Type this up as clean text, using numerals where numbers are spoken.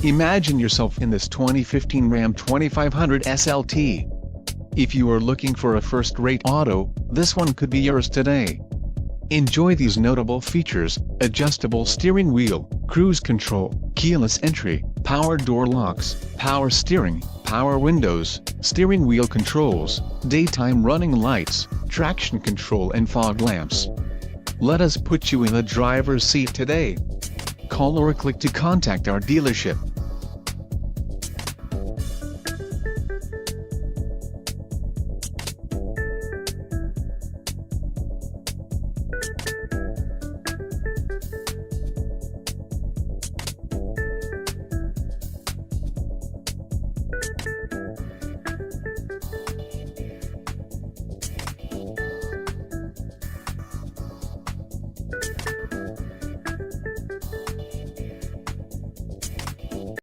Imagine yourself in this 2015 Ram 2500 SLT. If you are looking for a first-rate auto, this one could be yours today. Enjoy these notable features: adjustable steering wheel, cruise control, keyless entry, power door locks, power steering, power windows, steering wheel controls, daytime running lights, traction control and fog lamps. Let us put you in the driver's seat today. Call or click to contact our dealership.